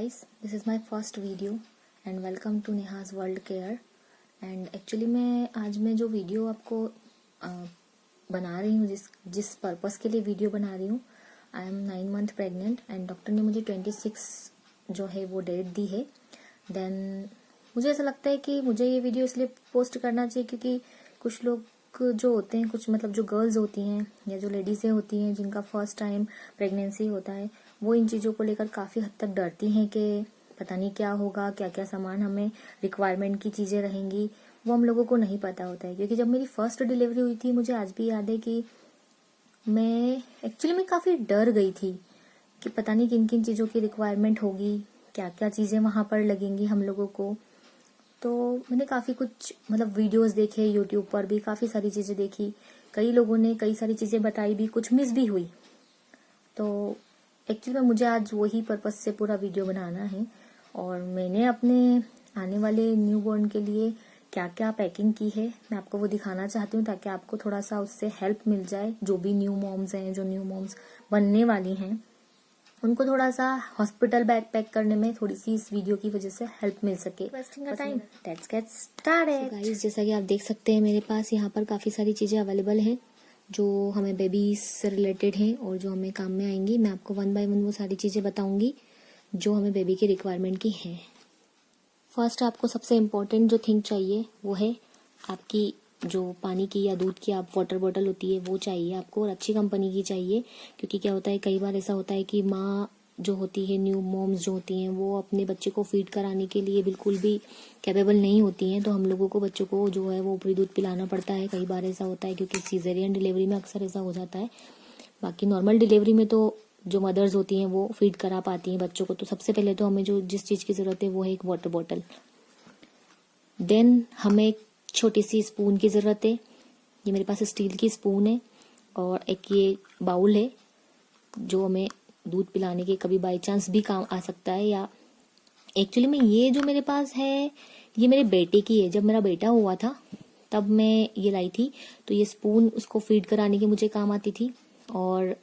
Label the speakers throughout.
Speaker 1: guys, this is my first video and welcome to Neha's World Care। And actually मैं जो video आपको बना रही हूँ, जिस पर्पस के लिए वीडियो बना रही हूँ, I am 9 month pregnant and doctor ने मुझे 26 जो है वो डेट दी है। देन मुझे ऐसा लगता है कि मुझे ये वीडियो इसलिए पोस्ट करना चाहिए क्योंकि कुछ लोग जो होते हैं, कुछ मतलब जो गर्ल्स होती हैं या जो लेडीज़ें होती हैं जिनका फर्स्ट टाइम प्रेगनेंसी होता है, वो इन चीज़ों को लेकर काफ़ी हद तक डरती हैं कि पता नहीं क्या होगा, क्या क्या सामान हमें रिक्वायरमेंट की चीज़ें रहेंगी, वो हम लोगों को नहीं पता होता है। क्योंकि जब मेरी फर्स्ट डिलीवरी हुई थी, मुझे आज भी याद है कि मैं काफ़ी डर गई थी कि पता नहीं किन किन चीज़ों की रिक्वायरमेंट होगी, क्या क्या चीज़ें वहाँ पर लगेंगी हम लोगों को। तो मैंने काफ़ी कुछ मतलब वीडियोस देखे, यूट्यूब पर भी काफ़ी सारी चीज़ें देखी, कई लोगों ने कई सारी चीज़ें बताई भी, कुछ मिस भी हुई। तो एक्चुअली में मुझे आज वही पर्पस से पूरा वीडियो बनाना है और मैंने अपने आने वाले न्यू बॉर्न के लिए क्या क्या पैकिंग की है मैं आपको वो दिखाना चाहती हूँ, ताकि आपको थोड़ा सा उससे हेल्प मिल जाए। जो भी न्यू मॉम्स हैं, जो न्यू मॉम्स बनने वाली हैं, उनको थोड़ा सा हॉस्पिटल बैग पैक करने में थोड़ी सी इस वीडियो की वजह से हेल्प मिल सके। Time let's get started. Guys, जैसा कि आप देख सकते हैं मेरे पास यहाँ पर काफ़ी सारी चीज़ें अवेलेबल हैं जो हमें बेबीज से रिलेटेड हैं और जो हमें काम में आएंगी। मैं आपको 1 बाय 1 वो सारी चीज़ें बताऊंगी जो हमें बेबी की रिक्वायरमेंट की हैं। फर्स्ट आपको सबसे इम्पोर्टेंट जो थिंग चाहिए वो है आपकी जो पानी की या दूध की आप वाटर बॉटल होती है वो चाहिए आपको, और अच्छी कंपनी की चाहिए। क्योंकि क्या होता है, कई बार ऐसा होता है कि माँ जो होती है, न्यू मॉम्स जो होती हैं, वो अपने बच्चे को फीड कराने के लिए बिल्कुल भी कैपेबल नहीं होती हैं। तो हम लोगों को बच्चों को जो है वो ऊपरी दूध पिलाना पड़ता है। कई बार ऐसा होता है क्योंकि सीजरियन डिलीवरी में अक्सर ऐसा हो जाता है। बाकी नॉर्मल डिलीवरी में तो जो मदर्स होती हैं वो फीड करा पाती हैं बच्चों को। तो सबसे पहले तो हमें जो जिस चीज़ की ज़रूरत है वो है एक वाटर बॉटल। देन हमें एक छोटी सी स्पून की ज़रूरत है। ये मेरे पास स्टील की स्पून है, और एक ये बाउल है जो हमें दूध पिलाने के कभी बाई चांस भी काम आ सकता है। या एक्चुअली में ये जो मेरे पास है ये मेरे बेटे की है। जब मेरा बेटा हुआ था तब मैं ये लाई थी। तो ये स्पून उसको फीड कराने की मुझे काम आती थी, और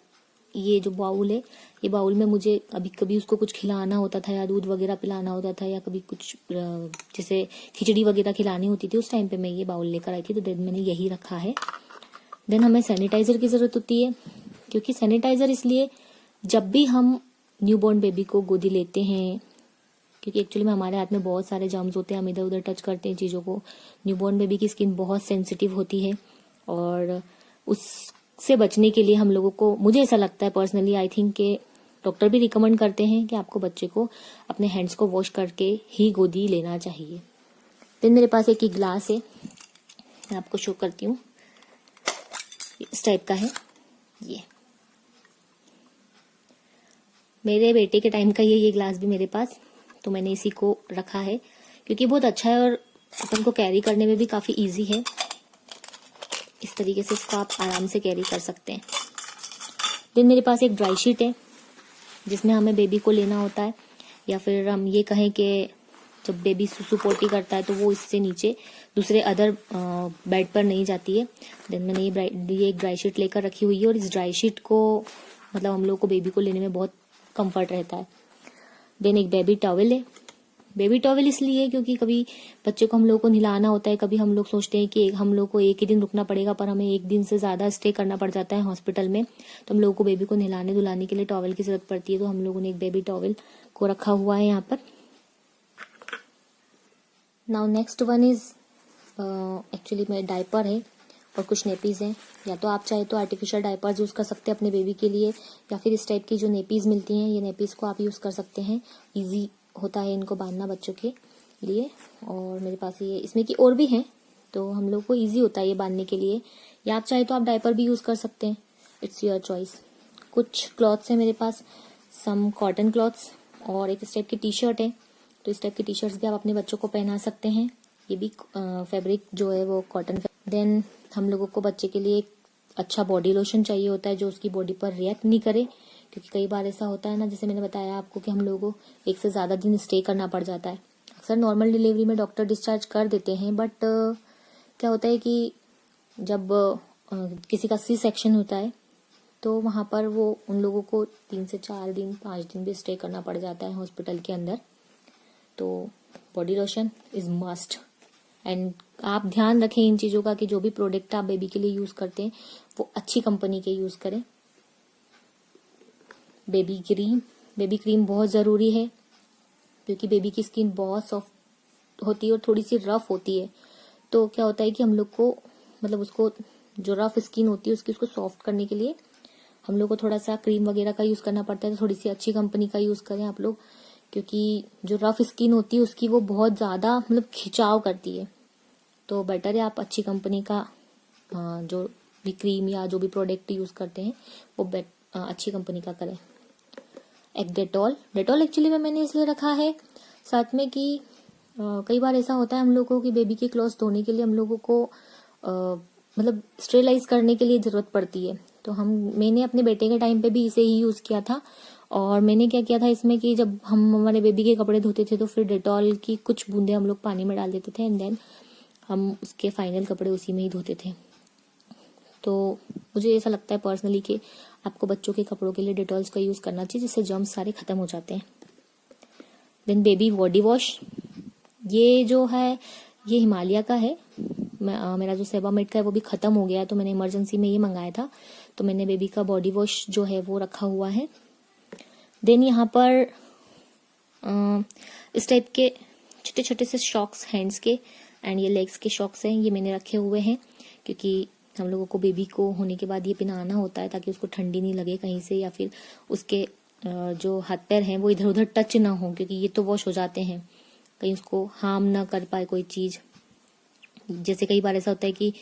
Speaker 1: ये जो बाउल है, ये बाउल में मुझे अभी कभी उसको कुछ खिलाना होता था या दूध वगैरह पिलाना होता था, या कभी कुछ जैसे खिचड़ी वगैरह खिलानी होती थी, उस टाइम पे मैं ये बाउल लेकर आई थी। तो देन मैंने यही रखा है। देन हमें सैनिटाइजर की ज़रूरत होती है, क्योंकि सैनिटाइजर इसलिए जब भी हम न्यूबॉर्न बेबी को गोदी लेते हैं, क्योंकि एक्चुअली में हमारे हाथ में बहुत सारे जर्म्स होते हैं, हम इधर उधर टच करते हैं चीज़ों को। न्यूबॉर्न बेबी की स्किन बहुत सेंसिटिव होती है, और उससे बचने के लिए हम लोगों को, मुझे ऐसा लगता है पर्सनली, आई थिंक के डॉक्टर भी रिकमेंड करते हैं कि आपको बच्चे को अपने हैंड्स को वॉश करके ही गोदी लेना चाहिए। देन मेरे पास एक ग्लास है, मैं आपको शो करती हूँ, इस टाइप का है। ये मेरे बेटे के टाइम का ये ग्लास भी मेरे पास, तो मैंने इसी को रखा है क्योंकि बहुत अच्छा है और अपन को कैरी करने में भी काफ़ी इजी है। इस तरीके से इसको आप आराम से कैरी कर सकते हैं। देन मेरे पास एक ड्राई शीट है जिसमें हमें बेबी को लेना होता है, या फिर हम ये कहें कि जब बेबी सुसु पोटी करता है तो वो इससे नीचे दूसरे अदर बेड पर नहीं जाती है। देन मैंने ये एक ड्राई शीट लेकर रखी हुई है, और इस ड्राई शीट को मतलब हम लोग को बेबी को लेने में बहुत कंफर्ट रहता है। देन एक बेबी टॉवल है। बेबी टॉवल इसलिए क्योंकि कभी बच्चे को हम लोग को नहलाना होता है, कभी हम लोग सोचते हैं कि हम लोग को एक ही दिन रुकना पड़ेगा, पर हमें एक दिन से ज़्यादा स्टे करना पड़ जाता है हॉस्पिटल में, तो हम लोगों को बेबी को नहलाने धुलाने के लिए टॉवल की जरूरत पड़ती है। तो हम लोगों ने एक बेबी टॉवल को रखा हुआ है यहाँ पर। Now next one is actually मेरे डायपर है और कुछ नेपीज हैं। या तो आप चाहे तो आर्टिफिशियल डायपर्स यूज़ कर सकते हैं अपने बेबी के लिए, या फिर इस टाइप की जो नेपीज मिलती हैं, ये नेपीज को आप यूज़ कर सकते हैं। ईजी होता है इनको बांधना बच्चों के लिए। और मेरे पास ये इसमें की और भी हैं, तो हम लोग को ईजी होता है ये बांधने के लिए। या आप चाहे तो आप डायपर भी यूज़ कर सकते हैं, इट्स योर चॉइस। कुछ क्लॉथ्स हैं मेरे पास, सम कॉटन क्लॉथ्स, और एक इस टाइप की टी शर्ट है। तो इस टाइप की टी शर्ट्स भी आप अपने बच्चों को पहना सकते हैं। ये भी फैब्रिक जो है वो कॉटन। देन हम लोगों को बच्चे के लिए एक अच्छा बॉडी लोशन चाहिए होता है जो उसकी बॉडी पर रिएक्ट नहीं करे, क्योंकि कई बार ऐसा होता है ना, जैसे मैंने बताया आपको कि हम लोगों को एक से ज़्यादा दिन स्टे करना पड़ जाता है। अक्सर नॉर्मल डिलीवरी में डॉक्टर डिस्चार्ज कर देते हैं, बट क्या होता है कि जब किसी का सी सेक्शन होता है तो वहाँ पर वो उन लोगों को 3 से 4 दिन 5 दिन भी स्टे करना पड़ जाता है हॉस्पिटल के अंदर। तो body lotion is must. And आप ध्यान रखें इन चीज़ों का कि जो भी प्रोडक्ट आप बेबी के लिए यूज़ करते हैं वो अच्छी कंपनी के यूज़ करें। बेबी क्रीम बहुत ज़रूरी है क्योंकि बेबी की स्किन बहुत सॉफ्ट होती है और थोड़ी सी रफ होती है। तो क्या होता है कि हम लोग को मतलब उसको जो रफ स्किन होती है उसको सॉफ्ट करने के लिए हम लोग को थोड़ा सा क्रीम वगैरह का यूज़ करना पड़ता है। तो थोड़ी सी अच्छी कंपनी का यूज़ करें आप लोग, क्योंकि जो रफ स्किन होती है उसकी वो बहुत ज़्यादा मतलब खिंचाव करती है। तो बेटर है आप अच्छी कंपनी का जो भी क्रीम या जो भी प्रोडक्ट यूज़ करते हैं वो अच्छी कंपनी का करें। एक डेटॉल एक्चुअली में मैंने इसलिए रखा है साथ में कि कई बार ऐसा होता है हम लोगों की बेबी के क्लॉथ्स धोने के लिए हम लोगों को मतलब स्टेरिलाइज करने के लिए जरूरत पड़ती है। तो मैंने अपने बेटे के टाइम पे भी इसे ही यूज किया था। और मैंने क्या किया था इसमें कि जब हम हमारे बेबी के कपड़े धोते थे तो फिर डेटॉल की कुछ बूंदे हम लोग पानी में डाल देते थे एंड देन हम उसके फाइनल कपड़े उसी में ही धोते थे। तो मुझे ऐसा लगता है पर्सनली कि आपको बच्चों के कपड़ों के लिए डेटॉल्स का यूज करना चाहिए जिससे जर्म्स सारे खत्म हो जाते हैं। देन बेबी बॉडी वॉश, ये जो है ये हिमालय का है। मेरा जो सेबामेड का है वो भी खत्म हो गया है तो मैंने इमरजेंसी में ये मंगाया था। तो मैंने बेबी का बॉडी वॉश जो है वो रखा हुआ है। देन यहाँ पर इस टाइप के छोटे छोटे से शॉक्स हैंड्स के एंड ये लेग्स के शॉक्स हैं, ये मैंने रखे हुए हैं क्योंकि हम लोगों को बेबी को होने के बाद ये पहनाना होता है ताकि उसको ठंडी नहीं लगे कहीं से, या फिर उसके जो हाथ पैर हैं वो इधर उधर टच ना हो, क्योंकि ये तो वॉश हो जाते हैं, कहीं उसको हार्म ना कर पाए कोई चीज। जैसे कई बार ऐसा होता है कि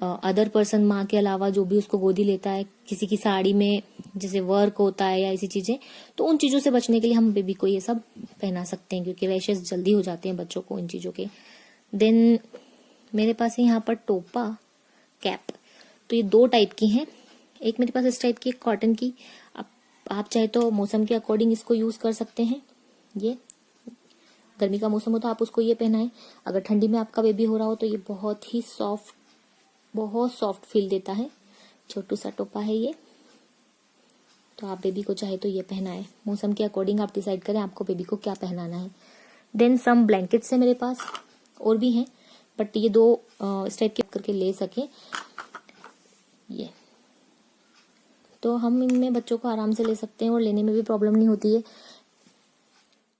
Speaker 1: अदर पर्सन माँ के अलावा जो भी उसको गोदी लेता है किसी की साड़ी में जैसे वर्क होता है या ऐसी चीजें, तो उन चीजों से बचने के लिए हम बेबी को ये सब पहना सकते हैं क्योंकि रैशेस जल्दी हो जाते हैं बच्चों को इन चीजों के। देन मेरे पास है यहाँ पर टोपा कैप। तो ये 2 टाइप की हैं। एक मेरे पास इस टाइप की कॉटन की, आप चाहे तो मौसम के अकॉर्डिंग इसको यूज कर सकते हैं। ये गर्मी का मौसम हो तो आप उसको ये पहनाएं। अगर ठंडी में आपका बेबी हो रहा हो तो ये बहुत ही बहुत सॉफ्ट फील देता है। छोटू सा टोपा है ये, तो आप बेबी को चाहे तो ये पहनाएं। मौसम के अकॉर्डिंग आप डिसाइड करें आपको बेबी को क्या पहनाना है। देन सम ब्लैंकेट्स है मेरे पास, और भी हैं बट ये 2 इस टाइप के करके ले सके ये, तो हम इनमें बच्चों को आराम से ले सकते हैं और लेने में भी प्रॉब्लम नहीं होती है।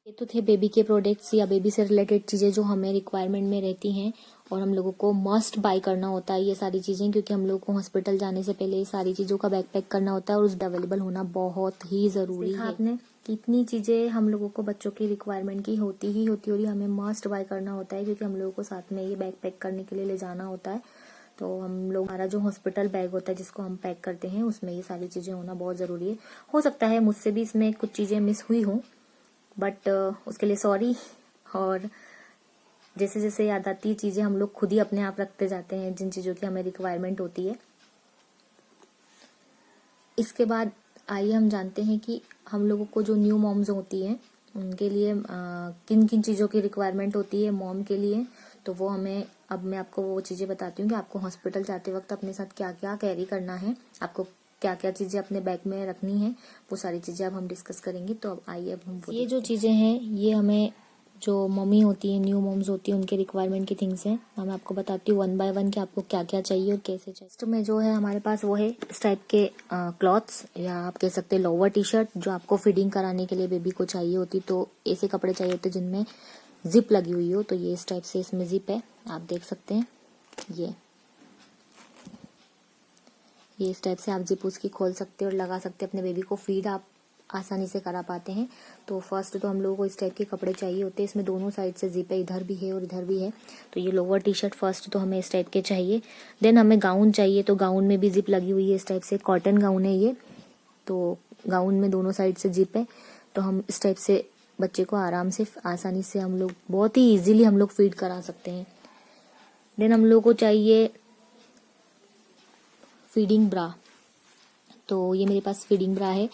Speaker 1: ये तो थे बेबी के प्रोडक्ट्स या बेबी से रिलेटेड चीजें जो हमें रिक्वायरमेंट में रहती हैं और हम लोगों को मस्ट बाय करना होता है ये सारी चीजें, क्योंकि हम लोगों को हॉस्पिटल जाने से पहले ये सारी चीजों का बैग पैक करना होता है और उसका अवेलेबल होना बहुत ही जरूरी है। आपने कितनी चीजें हम लोगों को बच्चों की रिक्वायरमेंट की होती ही होती और हमें मस्ट बाय करना होता है क्योंकि हम लोगों को साथ में ये बैग पैक करने के लिए ले जाना होता है। तो हम लोग हमारा जो हॉस्पिटल बैग होता है जिसको हम पैक करते हैं उसमें ये सारी चीजें होना बहुत जरूरी है। हो सकता है मुझसे भी इसमें कुछ चीजें मिस हुई हों बट उसके लिए सॉरी। और जैसे जैसे याद आती है चीजें हम लोग खुद ही अपने आप रखते जाते हैं जिन चीजों की हमें रिक्वायरमेंट होती है। इसके बाद आइए हम जानते हैं कि हम लोगों को जो न्यू मॉम्स होती हैं उनके लिए किन किन चीजों की रिक्वायरमेंट होती है मॉम के लिए। तो वो हमें अब मैं आपको वो चीजें बताती हूँ कि आपको हॉस्पिटल जाते वक्त अपने साथ क्या क्या कैरी करना है, आपको क्या क्या चीजें अपने बैग में रखनी है, वो सारी चीजें अब हम डिस्कस करेंगे। तो अब आइए अब हम ये जो चीजें हैं ये हमें जो मम्मी होती है न्यू मॉम्स होती है उनके रिक्वायरमेंट की थिंग्स हैं। मैं आपको बताती हूँ 1 बाय 1 कि आपको क्या क्या चाहिए और कैसे चाहिए। तो में जो है हमारे पास वो है इस टाइप के क्लॉथ्स या आप कह सकते हैं लोअर टी शर्ट जो आपको फीडिंग कराने के लिए बेबी को चाहिए होती। तो ऐसे कपड़े चाहिए होते जिनमें जिप लगी हुई हो। तो ये इस टाइप से इसमें जिप है, आप देख सकते हैं। ये इस टाइप से आप जिप उसकी खोल सकते हैं और लगा सकते हैं। अपने बेबी को फीड आप आसानी से करा पाते हैं। तो फर्स्ट तो हम लोगों को इस टाइप के कपड़े चाहिए होते हैं। इसमें दोनों साइड से जिप है, इधर भी है और इधर भी है। तो ये लोअर टी शर्ट फर्स्ट तो हमें इस टाइप के चाहिए। देन हमें गाउन चाहिए, तो गाउन में भी जिप लगी हुई है इस टाइप से। कॉटन गाउन है ये, तो गाउन में दोनों साइड से जिप है। तो हम इस टाइप से बच्चे को आराम से आसानी से हम लोग बहुत ही इजीली हम लोग फीड करा सकते हैं। देन हम लोग को चाहिए फीडिंग ब्रा। तो ये मेरे पास फीडिंग ब्रा है,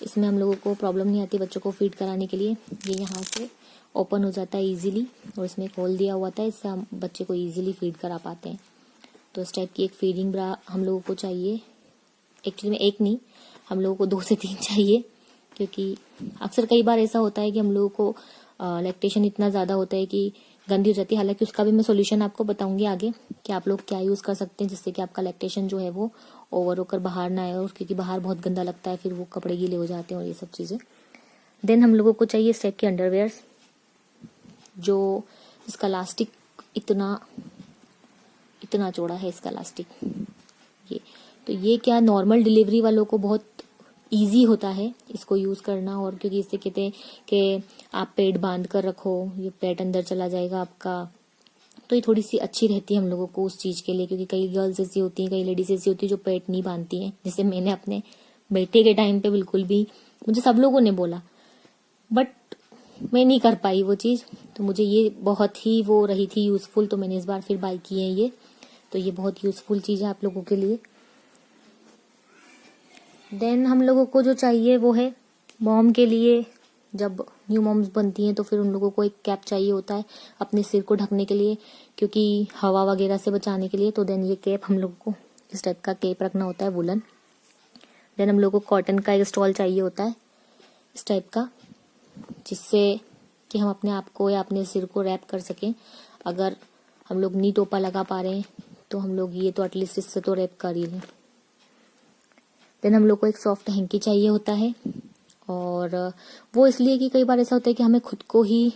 Speaker 1: इसमें हम लोगों को प्रॉब्लम नहीं आती बच्चों को फीड कराने के लिए। ये यहाँ से ओपन हो जाता है इजीली और इसमें एक होल दिया हुआ था, इससे हम बच्चे को इजीली फीड करा पाते हैं। तो इस टाइप की एक फीडिंग ब्रा हम लोगों को चाहिए। एक्चुअली में एक नहीं, हम लोगों को 2 से 3 चाहिए, क्योंकि अक्सर कई बार ऐसा होता है कि हम लोगों को लैक्टेशन इतना ज़्यादा होता है कि गंदी हो जाती है। हालांकि उसका भी मैं सोल्यूशन आपको बताऊंगी आगे कि आप लोग क्या यूज़ कर सकते हैं जिससे कि आपका लैक्टेशन जो है वो ओवर होकर बाहर ना आए, और क्योंकि बाहर बहुत गंदा लगता है, फिर वो कपड़े गीले हो जाते हैं और ये सब चीज़ें। देन हम लोगों को चाहिए इस टाइप की अंडरवेयर्स, जो इसका लास्टिक इतना चौड़ा है, इसका लास्टिक ये। तो ये क्या नॉर्मल डिलीवरी वालों को बहुत इजी होता है इसको यूज़ करना, और क्योंकि इससे कहते हैं कि आप पेट बांध कर रखो, ये पेट अंदर चला जाएगा आपका, तो ये थोड़ी सी अच्छी रहती है हम लोगों को उस चीज़ के लिए। क्योंकि कई गर्ल्स ऐसी होती हैं, कई लेडीज ऐसी होती है जो पेट नहीं बांधती हैं, जैसे मैंने अपने बेटे के टाइम पे बिल्कुल भी, मुझे सब लोगों ने बोला बट मैं नहीं कर पाई वो चीज़। तो मुझे ये बहुत ही वो रही थी यूज़फुल, तो मैंने इस बार फिर बाय की है ये। तो ये बहुत यूज़फुल चीज़ है आप लोगों के लिए। देन हम लोगों को जो चाहिए वो है मॉम के लिए, जब न्यू मॉम्स बनती हैं तो फिर उन लोगों को एक कैप चाहिए होता है अपने सिर को ढकने के लिए, क्योंकि हवा वगैरह से बचाने के लिए। तो देन ये कैप हम लोगों को इस टाइप का कैप रखना होता है, वुलन। देन हम लोगों को कॉटन का एक स्टॉल चाहिए होता है इस टाइप का, जिससे कि हम अपने आप को या अपने सिर को रैप कर सकें। अगर हम लोग नी टोपा लगा पा रहे हैं तो हम लोग ये तो एटलीस्ट इससे तो रैप कर ही लें। देन हम लोग को एक सॉफ्ट हैंकी चाहिए होता है, और वो इसलिए कि कई बार ऐसा होता है कि हमें खुद को ही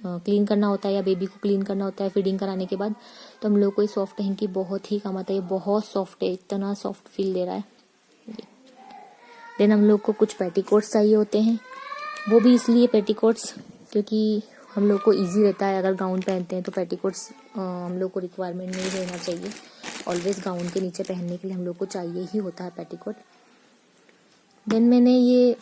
Speaker 1: क्लीन करना होता है या बेबी को क्लीन करना होता है फीडिंग कराने के बाद। तो हम लोग को ये सॉफ्ट हैंकी बहुत ही काम आता है, बहुत सॉफ्ट है, इतना सॉफ्ट फील दे रहा है। देन हम लोग को कुछ पेटीकोट्स चाहिए होते हैं, वो भी इसलिए पेटीकोट्स क्योंकि हम लोग को इजी रहता है। अगर गाउन पहनते हैं तो पेटीकोट्स हम लोग को रिक्वायरमेंट नहीं रहना चाहिए, ऑलवेज गाउन के नीचे पहनने के लिए हम लोग को चाहिए ही होता है पेटीकोट। देन मैंने ये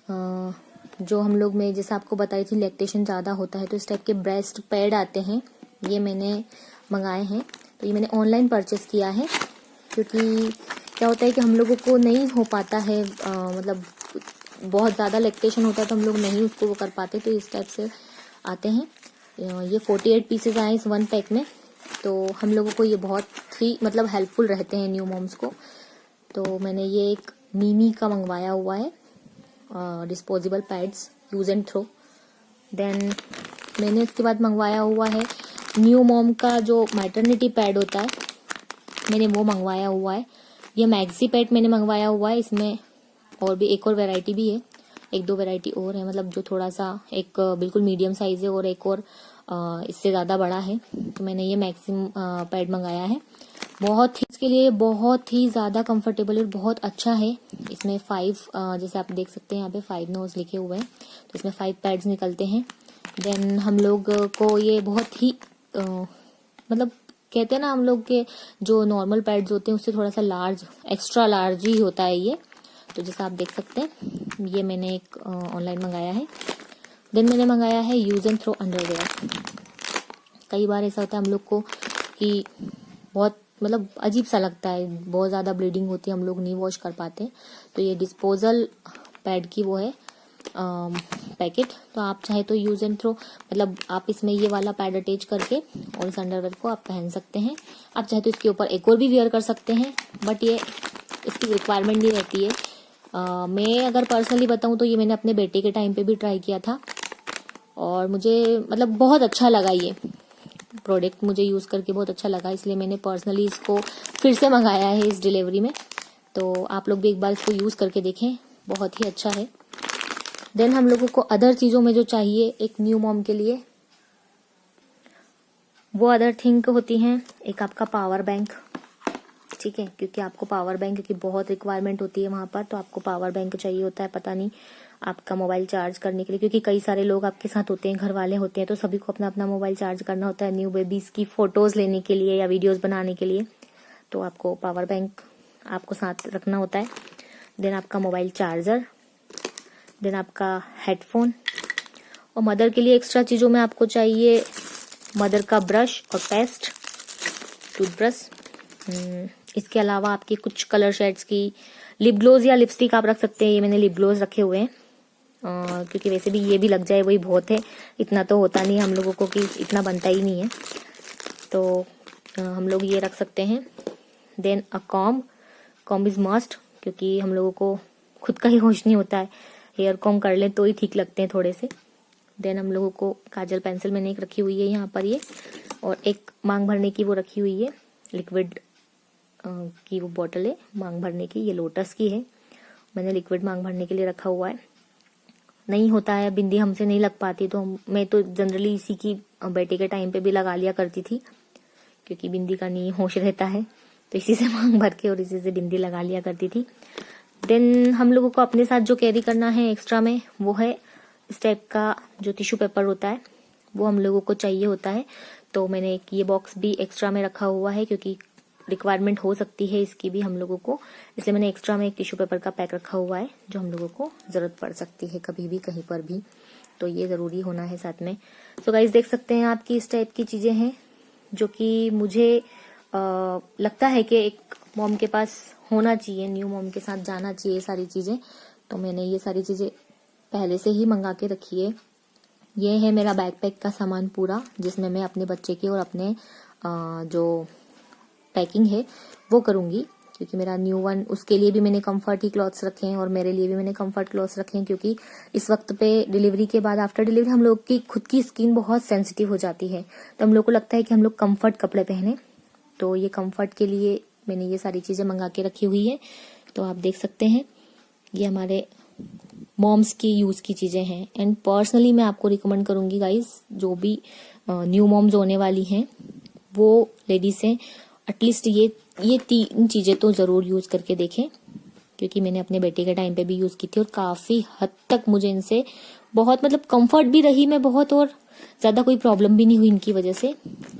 Speaker 1: जो हम लोग में जैसे आपको बताई थी लैक्टेशन ज़्यादा होता है तो इस टाइप के ब्रेस्ट पैड आते हैं, ये मैंने मंगाए हैं। तो ये मैंने ऑनलाइन परचेस किया है, क्योंकि क्या होता है कि हम लोगों को नहीं हो पाता है, मतलब बहुत ज़्यादा लैक्टेशन होता है तो हम लोग नहीं उसको वो कर पाते, तो इस टाइप से आते हैं। ये 48 पीसेज आए इस 1 पैक में, तो हम लोगों को ये बहुत ही मतलब हेल्पफुल रहते हैं न्यू मॉम्स को। तो मैंने ये एक मीमी का मंगवाया हुआ है, disposable pads use and throw. Then मैंने इसके बाद मंगवाया हुआ है न्यू मॉम का जो मैटरनिटी पैड होता है, मैंने वो मंगवाया हुआ है। ये मैक्सी पैड मैंने मंगवाया हुआ है, इसमें और भी एक और वैरायटी भी है, 1-2 वैरायटी और है, मतलब जो थोड़ा सा एक बिल्कुल मीडियम साइज है और एक और इससे ज़्यादा बड़ा है। तो मैंने ये मैक्सिम पैड मंगाया है, बहुत ही इसके लिए बहुत ही ज़्यादा कंफर्टेबल और बहुत अच्छा है। इसमें 5 जैसे आप देख सकते हैं यहाँ पे 5 नोज लिखे हुए हैं, तो इसमें 5 पैड्स निकलते हैं। देन हम लोग को ये बहुत ही मतलब कहते हैं ना हम लोग के जो नॉर्मल पैड्स होते हैं उससे थोड़ा सा लार्ज, एक्स्ट्रा लार्ज ही होता है ये। तो जैसा आप देख सकते हैं ये मैंने एक ऑनलाइन मंगाया है। देन मैंने मंगाया है यूज एंड थ्रो अंडरवेयर। कई बार ऐसा होता है हम लोग को कि बहुत मतलब अजीब सा लगता है, बहुत ज़्यादा ब्लीडिंग होती है, हम लोग नहीं वॉश कर पाते। तो ये डिस्पोजल पैड की वो है पैकेट, तो आप चाहे तो यूज एंड थ्रो, मतलब आप इसमें ये वाला पैड अटैच करके और इस अंडरवेयर को आप पहन सकते हैं। आप चाहे तो इसके ऊपर एक और भी वेयर कर सकते हैं, बट ये इसकी रिक्वायरमेंट नहीं रहती है। मैं अगर पर्सनली बताऊं तो ये मैंने अपने बेटे के टाइम पे भी ट्राई किया था और मुझे मतलब बहुत अच्छा लगा, ये प्रोडक्ट मुझे यूज़ करके बहुत अच्छा लगा, इसलिए मैंने पर्सनली इसको फिर से मंगाया है इस डिलीवरी में। तो आप लोग भी एक बार इसको यूज़ करके देखें, बहुत ही अच्छा है। देन हम लोगों को अदर चीज़ों में जो चाहिए एक न्यू मॉम के लिए, वो अदर थिंग होती हैं, एक आपका पावर बैंक, ठीक है, क्योंकि आपको पावर बैंक की बहुत रिक्वायरमेंट होती है वहाँ पर, तो आपको पावर बैंक चाहिए होता है, पता नहीं आपका मोबाइल चार्ज करने के लिए, क्योंकि कई सारे लोग आपके साथ होते हैं, घर वाले होते हैं, तो सभी को अपना अपना मोबाइल चार्ज करना होता है न्यू बेबीज की फोटोज लेने के लिए या वीडियोस बनाने के लिए, तो आपको पावर बैंक आपको साथ रखना होता है। देन आपका मोबाइल चार्जर, देन आपका हेडफोन, और मदर के लिए एक्स्ट्रा चीज़ों में आपको चाहिए मदर का ब्रश और पेस्ट, टूथब्रश। इसके अलावा आपकी कुछ कलर शेड्स की लिप ग्लोज या लिपस्टिक आप रख सकते हैं। ये मैंने लिप ग्लोज रखे हुए हैं क्योंकि वैसे भी ये भी लग जाए वही बहुत है, इतना तो होता नहीं हम लोगों को कि इतना बनता ही नहीं है, तो हम लोग ये रख सकते हैं। Then a comb is must, क्योंकि हम लोगों को खुद का ही होश नहीं होता है, हेयर कॉम कर लें तो ही ठीक लगते हैं थोड़े से। देन हम लोगों को काजल पेंसिल मैंने एक रखी हुई है यहाँ पर ये, और एक मांग भरने की वो रखी हुई है, लिक्विड की वो बॉटल है मांग भरने की, ये लोटस की है, मैंने लिक्विड मांग भरने के लिए रखा हुआ है। नहीं होता है, बिंदी हमसे नहीं लग पाती, तो मैं तो जनरली इसी की बेटे के टाइम पे भी लगा लिया करती थी, क्योंकि बिंदी का नहीं होश रहता है, तो इसी से मांग भर के और इसी से बिंदी लगा लिया करती थी। देन हम लोगों को अपने साथ जो कैरी करना है एक्स्ट्रा में, वो है इस टाइप का जो टिश्यू पेपर होता है, वो हम लोगों को चाहिए होता है। तो मैंने एक ये बॉक्स भी एक्स्ट्रा में रखा हुआ है, क्योंकि रिक्वायरमेंट हो सकती है इसकी भी हम लोगों को, इसलिए मैंने एक्स्ट्रा में एक टिश्यू पेपर का पैक रखा हुआ है, जो हम लोगों को जरूरत पड़ सकती है कभी भी कहीं पर भी, तो ये जरूरी होना है साथ में। सो गाइस देख सकते हैं आपकी इस टाइप की चीजें हैं, जो कि मुझे लगता है कि एक मॉम के पास होना चाहिए, न्यू मॉम के साथ जाना चाहिए सारी चीजें। तो मैंने ये सारी चीजें पहले से ही मंगा के रखी है। ये है मेरा बैकपैक का सामान पूरा, जिसमें मैं अपने बच्चे की और अपने जो पैकिंग है वो करूंगी, क्योंकि मेरा न्यू वन, उसके लिए भी मैंने कंफर्ट ही क्लॉथ्स रखे हैं और मेरे लिए भी मैंने कंफर्ट क्लॉथ्स रखे हैं, क्योंकि इस वक्त पे डिलीवरी के बाद, आफ्टर डिलीवरी हम लोग की खुद की स्किन बहुत सेंसिटिव हो जाती है, तो हम लोग को लगता है कि हम लोग कंफर्ट कपड़े पहने, तो ये कंफर्ट के लिए मैंने ये सारी चीजें मंगा के रखी हुई है। तो आप देख सकते हैं ये हमारे मॉम्स की यूज की चीजें हैं, एंड पर्सनली मैं आपको रिकमेंड करूंगी गाइस, जो भी न्यू मॉम्स होने वाली हैं वो लेडीज हैं, एटलीस्ट ये 3 चीजें तो जरूर यूज करके देखें, क्योंकि मैंने अपने बेटे के टाइम पे भी यूज की थी और काफी हद तक मुझे इनसे बहुत मतलब कंफर्ट भी रही मैं बहुत, और ज्यादा कोई प्रॉब्लम भी नहीं हुई इनकी वजह से,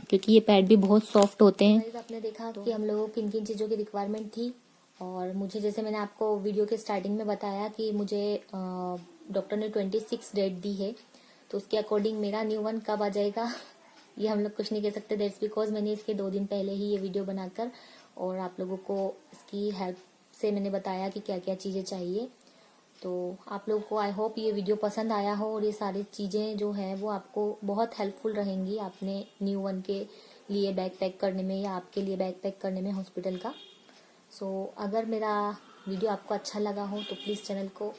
Speaker 1: क्योंकि ये पैड भी बहुत सॉफ्ट होते हैं। आपने देखा कि हम लोगों को किन किन चीजों की रिक्वायरमेंट थी, और मुझे, जैसे मैंने आपको वीडियो के स्टार्टिंग में बताया कि मुझे डॉक्टर ने 26 डेट दी है, तो उसके अकॉर्डिंग मेरा न्यू वन कब आ जाएगा ये हम लोग कुछ नहीं कह सकते। दैट्स बिकॉज मैंने इसके 2 दिन पहले ही ये वीडियो बनाकर और आप लोगों को इसकी हेल्प से मैंने बताया कि क्या क्या चीजें चाहिए। तो आप लोगों को आई होप ये वीडियो पसंद आया हो, और ये सारी चीजें जो है वो आपको बहुत हेल्पफुल रहेंगी अपने न्यू वन के लिए बैग पैक करने में, या आपके लिए बैग पैक करने में हॉस्पिटल का। सो अगर मेरा वीडियो आपको अच्छा लगा हो तो प्लीज चैनल को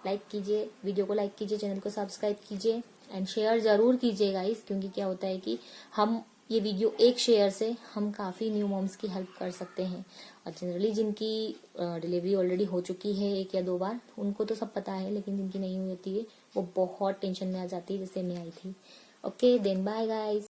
Speaker 1: लाइक कीजिए, वीडियो को लाइक कीजिए, चैनल को सब्सक्राइब कीजिए एंड शेयर जरूर कीजिए गाइस, क्योंकि क्या होता है कि हम ये वीडियो एक शेयर से हम काफी न्यू मॉम्स की हेल्प कर सकते हैं। और जनरली जिनकी डिलीवरी ऑलरेडी हो चुकी है 1 या 2 बार, उनको तो सब पता है, लेकिन जिनकी नहीं हुई होती है वो बहुत टेंशन में आ जाती है, जैसे मैं आई थी। Okay then bye guys.